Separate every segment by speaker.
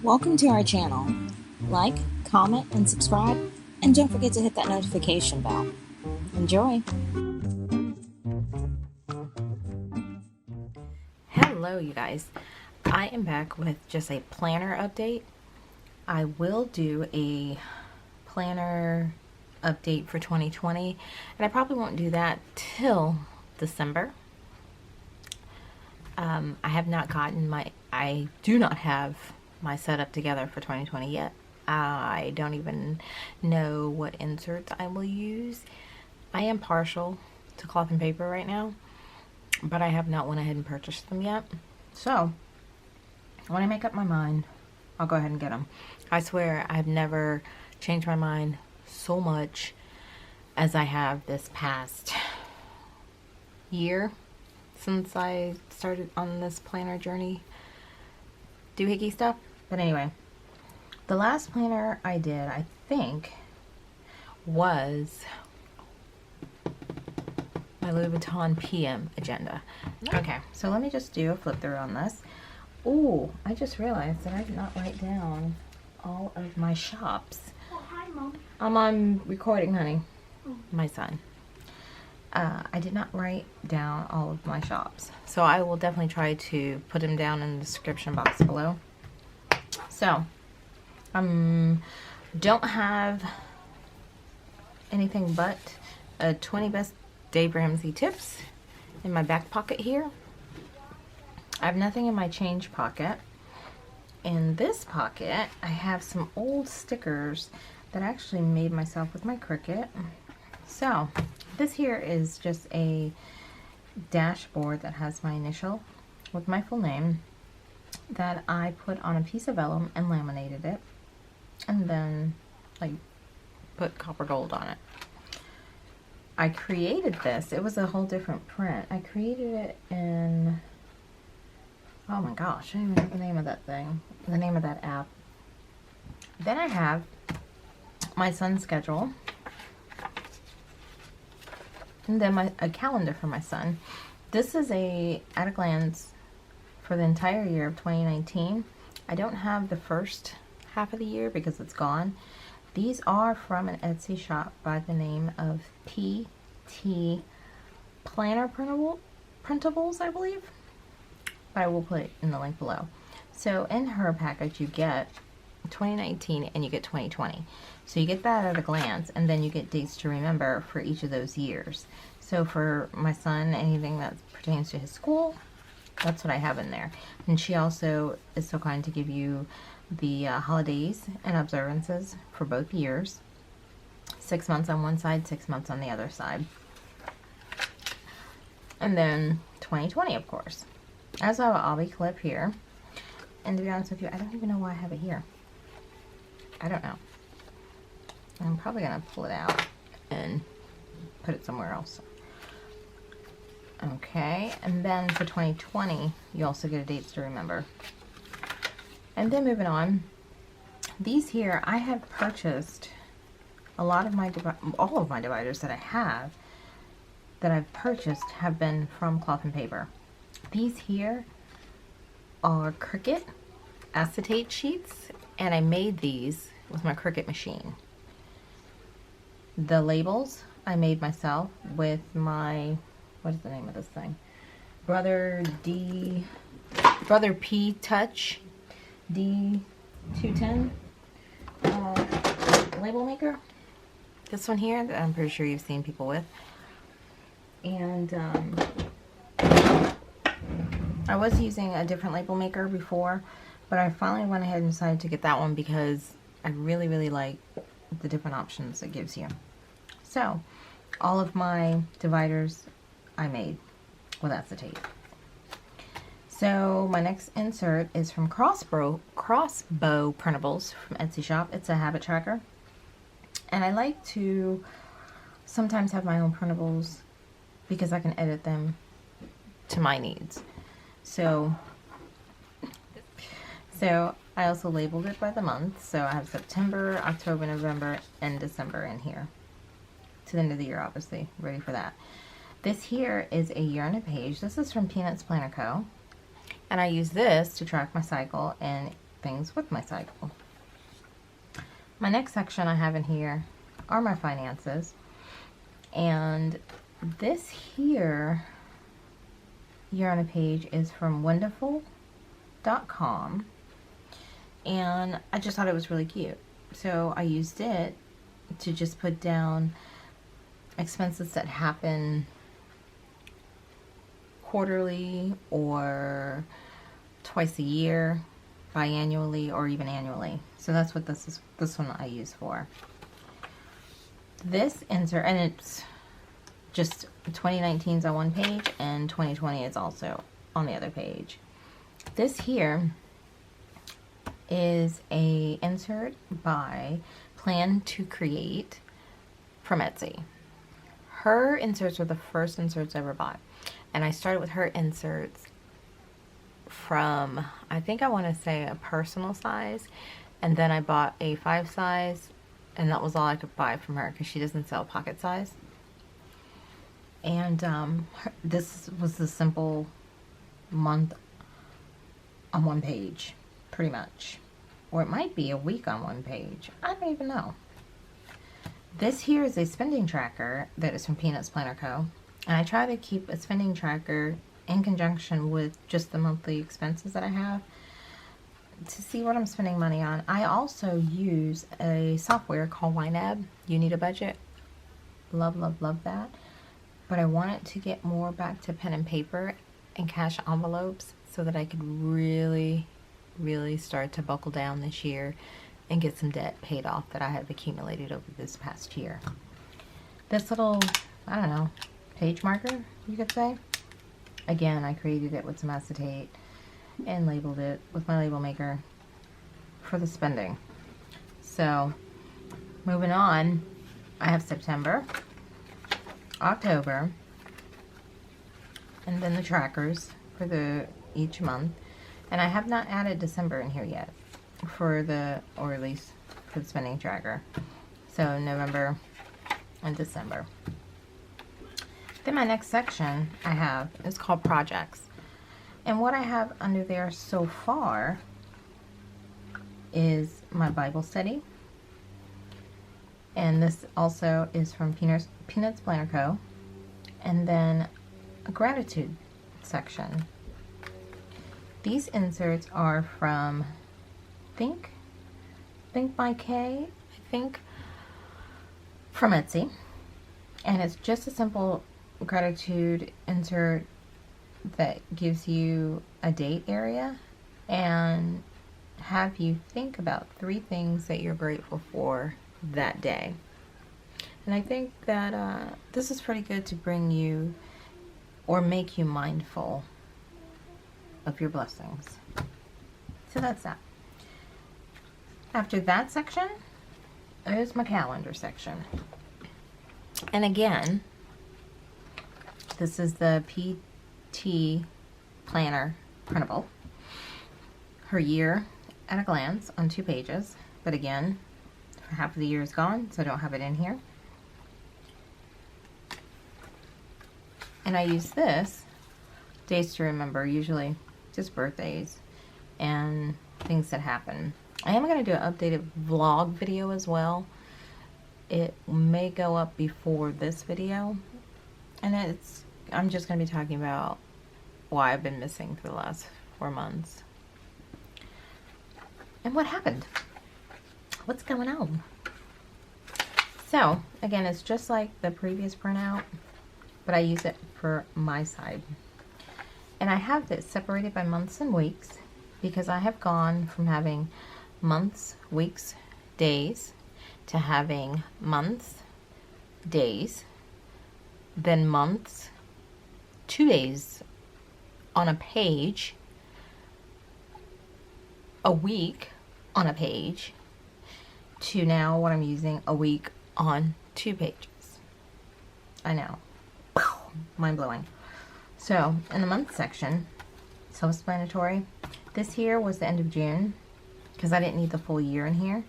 Speaker 1: Welcome to our channel. Like, comment, and subscribe, and don't forget to hit that notification bell. Enjoy!
Speaker 2: Hello you guys, I am back with just a planner update. I will do a planner update for 2020 and I probably won't do that till December. I do not have my setup together for 2020 yet. I don't even know what inserts I will use. I am partial to cloth and paper right now, but I have not went ahead and purchased them yet. So when I make up my mind, I'll go ahead and get them. I swear I've never changed my mind so much as I have this past year since I started on this planner journey doohickey stuff. But anyway, the last planner I did, I think, was my Louis Vuitton PM agenda. Okay, so let me just do a flip through on this. Oh, I just realized that I did not write down all of my shops.
Speaker 3: Oh, hi, Mom.
Speaker 2: I'm on recording, honey. My son. I did not write down all of my shops, so I will definitely try to put them down in the description box below. So, don't have anything but 20 best Dave Ramsey tips in my back pocket here. I have nothing in my change pocket. In this pocket, I have some old stickers that I actually made myself with my Cricut. So, this here is just a dashboard that has my initial with my full name that I put on a piece of vellum and laminated it, and then like put copper gold on it. I created this. It was a whole different print. I created it in, oh my gosh, I don't even know the name of that thing, the name of that app. Then I have my son's schedule, and then a calendar for my son. This is a at a glance for the entire year of 2019. I don't have the first half of the year because it's gone. These are from an Etsy shop by the name of PTPaperPrintables-Year, I believe. But I will put it in the link below. So in her package you get 2019 and you get 2020. So you get that at a glance, and then you get dates to remember for each of those years. So for my son, anything that pertains to his school, that's what I have in there. And she also is so kind to give you the holidays and observances for both years. 6 months on one side, 6 months on the other side. And then 2020, of course. I also have an obby clip here. And to be honest with you, I don't even know why I have it here. I don't know. I'm probably going to pull it out and put it somewhere else. Okay, and then for 2020, you also get a dates to remember. And then moving on, these here, I have purchased a lot of my, all of my dividers that I have, that I've purchased have been from cloth and paper. These here are Cricut acetate sheets, and I made these with my Cricut machine. The labels I made myself with my, what is the name of this thing? Brother P Touch D210 label maker. This one here, that I'm pretty sure you've seen people with. And I was using a different label maker before, but I finally went ahead and decided to get that one because I really, really like the different options it gives you. So, all of my dividers I made with acetate. So, my next insert is from Crossbow Printables from Etsy shop. It's a habit tracker. And I like to sometimes have my own printables because I can edit them to my needs. So I also labeled it by the month. So I have September, October, November, and December in here. To the end of the year, obviously. Ready for that. This here is a year and a page. This is from PeanutsPlannerCo. And I use this to track my cycle, and things with my cycle. My next section I have in here are my finances. And this here year on a page is from wonderful.com. And I just thought it was really cute. So I used it to just put down expenses that happen quarterly or twice a year, biannually, or even annually. So that's what this one I use for. This insert, and it's just 2019 is on one page and 2020 is also on the other page. This here is a insert by Plan to Create from Etsy. Her inserts were the first inserts I ever bought. And I started with her inserts from, I think I want to say a personal size. And then I bought a 5 size, and that was all I could buy from her because she doesn't sell pocket size. And this was the simple month on one page, pretty much. Or it might be a week on one page. I don't even know. This here is a spending tracker that is from PeanutsPlannerCo. And I try to keep a spending tracker in conjunction with just the monthly expenses that I have to see what I'm spending money on. I also use a software called YNAB. You Need a Budget. Love, love, love that. But I want it to get more back to pen and paper and cash envelopes so that I could really, really start to buckle down this year and get some debt paid off that I have accumulated over this past year. This little, I don't know, page marker, you could say. Again, I created it with some acetate and labeled it with my label maker for the spending. So, moving on, I have September, October, and then the trackers for each month. And I have not added December in here yet for or at least for the spending tracker. So November and December. Then my next section I have is called projects. And what I have under there so far is my Bible study. And this also is from PeanutsPlannerCo. And then a gratitude section. These inserts are from Thinkthankay, I think, from Etsy. And it's just a simple gratitude insert that gives you a date area and have you think about 3 things that you're grateful for that day. And I think that this is pretty good to bring you or make you mindful of your blessings. So that's that. After that section is my calendar section. And again, this is the PT Planner printable. Her year at a glance on 2 pages. But again, half of the year is gone, so I don't have it in here. And I use this, days to remember, usually just birthdays and things that happen. I am going to do an updated vlog video as well. It may go up before this video. And I'm just going to be talking about why I've been missing for the last 4 months. And what happened? What's going on? So, again, it's just like the previous printout, but I use it for my side. And I have this separated by months and weeks because I have gone from having months, weeks, days to having months, days, then months, 2 days on a page, a week on a page, to now what I'm using, a week on 2 pages. I know. Mind blowing. So, in the month section, self-explanatory. This here was the end of June because I didn't need the full year in here.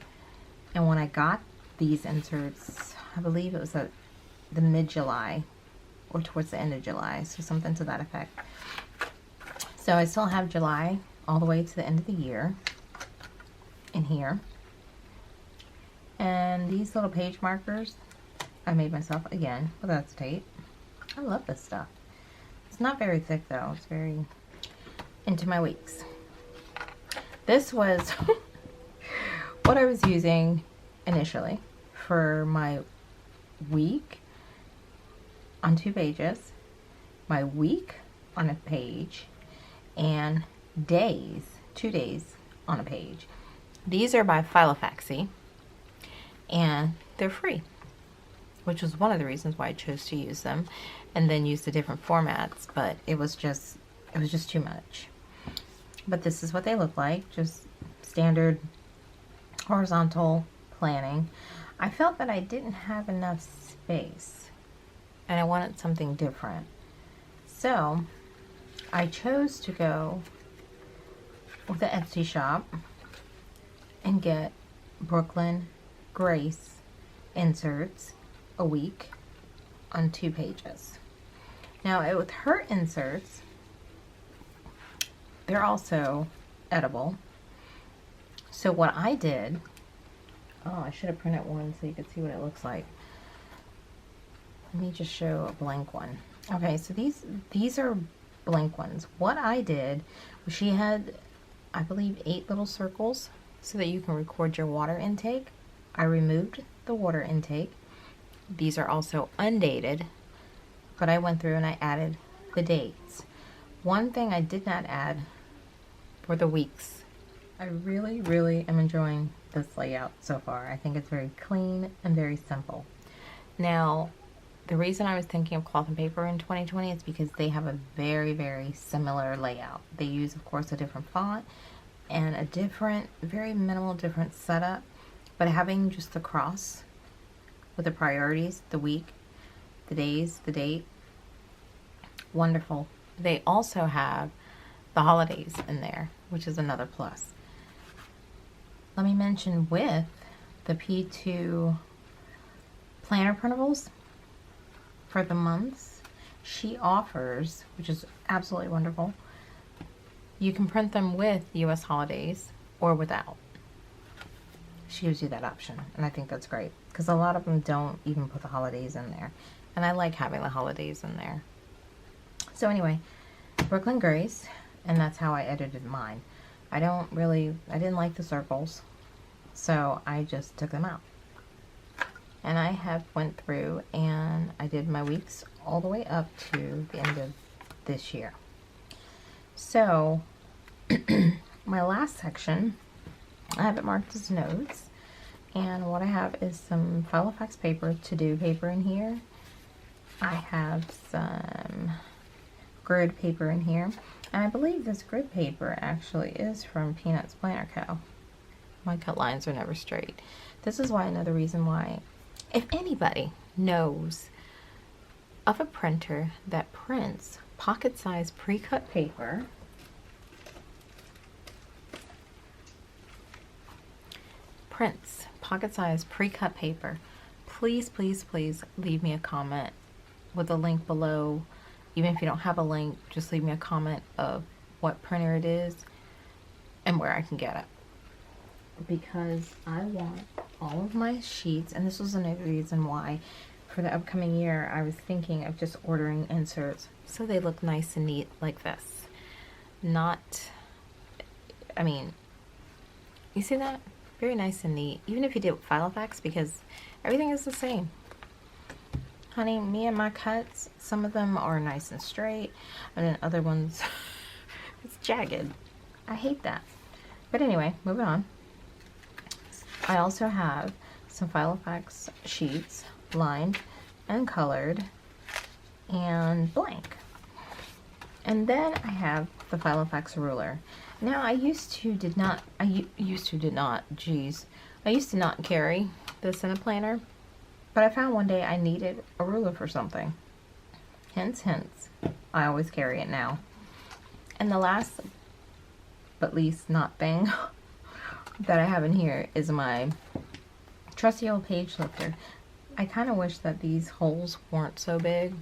Speaker 2: And when I got these inserts, I believe it was the mid-July or towards the end of July, so something to that effect. So I still have July all the way to the end of the year. in here. And these little page markers I made myself again without tape. I love this stuff. It's not very thick though. It's very into my weeks. This was what I was using initially for my week on 2 pages, my week on a page, and days, 2 days on a page. These are by Filofaxy, and they're free, which was one of the reasons why I chose to use them, and then use the different formats, but it was just too much. But this is what they look like, just standard horizontal planning. I felt that I didn't have enough space, and I wanted something different. So I chose to go with the Etsy shop and get Brooklyn Grace inserts a week on 2 pages. Now with her inserts, they're also edible. So what I did, oh, I should have printed one so you could see what it looks like. Let me just show a blank one. Okay, so these are blank ones. What I did was she had, I believe, 8 little circles so that you can record your water intake. I removed the water intake. These are also undated, but I went through and I added the dates. One thing I did not add were the weeks. I really, really am enjoying this layout so far. I think it's very clean and very simple. Now, the reason I was thinking of cloth and paper in 2020 is because they have a very, very similar layout. They use, of course, a different font and a different, very minimal different setup, but having just the cross with the priorities, the week, the days, the date, wonderful. They also have the holidays in there, which is another plus. Let me mention with the P2 planner printables for the months, she offers, which is absolutely wonderful, you can print them with US holidays or without. She gives you that option, and I think that's great because a lot of them don't even put the holidays in there, and I like having the holidays in there. So anyway, Brooklyn Grace, and that's how I edited mine. I didn't like the circles, so I just took them out. And I have went through and I did my weeks all the way up to the end of this year. So my last section, I have it marked as notes, and what I have is some Filofax paper, to-do paper in here. I have some grid paper in here, and I believe this grid paper actually is from PeanutsPlannerCo. My cut lines are never straight. This is why another reason why, if anybody knows of a printer that prints pocket-sized pre-cut paper, please, please, please leave me a comment with a link below. Even if you don't have a link, just leave me a comment of what printer it is and where I can get it. Because I want all of my sheets, and this was another reason why for the upcoming year I was thinking of just ordering inserts so they look nice and neat like this. Not, I mean, you see that? Very nice and neat. Even if you did with Filofax, because everything is the same. Honey, me and my cuts, some of them are nice and straight, and then other ones, it's jagged. I hate that. But anyway, moving on. I also have some Filofax sheets, lined and colored and blank. And then I have the Filofax ruler. Now I used to not carry this in a planner, but I found one day I needed a ruler for something. Hence, I always carry it now. And the last but least not thing that I have in here is my trusty old page lifter. I kind of wish that these holes weren't so big,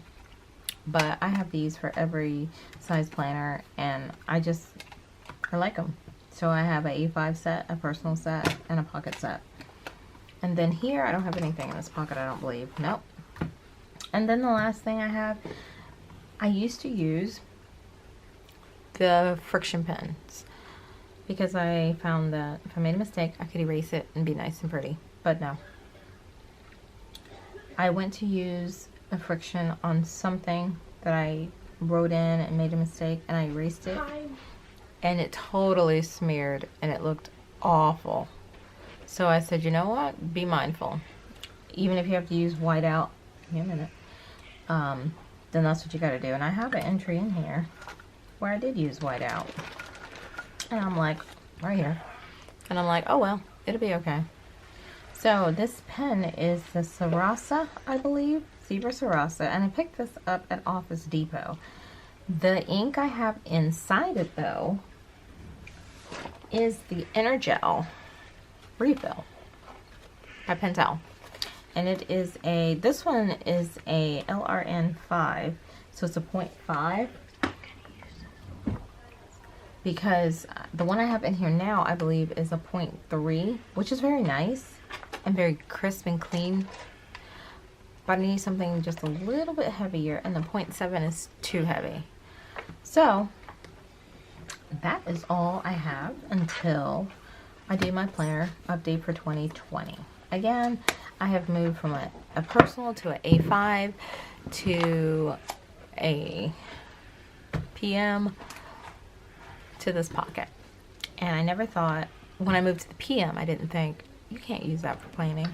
Speaker 2: but I have these for every size planner, and I like them. So I have a A5 set, a personal set, and a pocket set. And then here, I don't have anything in this pocket, I don't believe. Nope. And then the last thing I have, I used to use the friction pens because I found that if I made a mistake, I could erase it and be nice and pretty. But no. I went to use a friction on something that I wrote in and made a mistake, and I erased it. And it totally smeared, and it looked awful. So I said, you know what? Be mindful. Even if you have to use whiteout, give me a minute, then that's what you got to do. And I have an entry in here where I did use whiteout. And I'm like, right here. And I'm like, oh well, it'll be okay. So this pen is the Sarasa, I believe, Zebra Sarasa. And I picked this up at Office Depot. The ink I have inside it, though, is the Energel refill by Pentel, and it is a, this one is a LRN5, so it's a 0.5, because the one I have in here now, I believe, is a 0.3, which is very nice and very crisp and clean, but I need something just a little bit heavier, and the 0.7 is too heavy. So that is all I have until I do my planner update for 2020. Again, I have moved from a personal to an A5 to a PM to this pocket. And I never thought, when I moved to the PM, I didn't think, you can't use that for planning.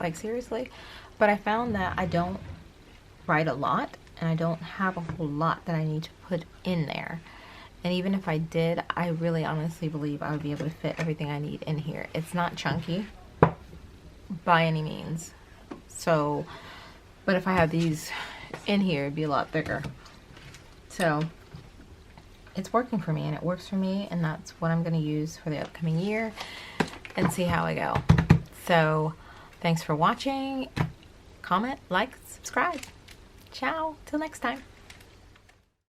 Speaker 2: Like, seriously? But I found that I don't write a lot, and I don't have a whole lot that I need to put in there. And even if I did, I really honestly believe I would be able to fit everything I need in here. It's not chunky by any means. So, but if I have these in here, it'd be a lot thicker. So it's working for me, and it works for me, and that's what I'm going to use for the upcoming year and see how I go. So thanks for watching. Comment, like, subscribe. Ciao, till next time.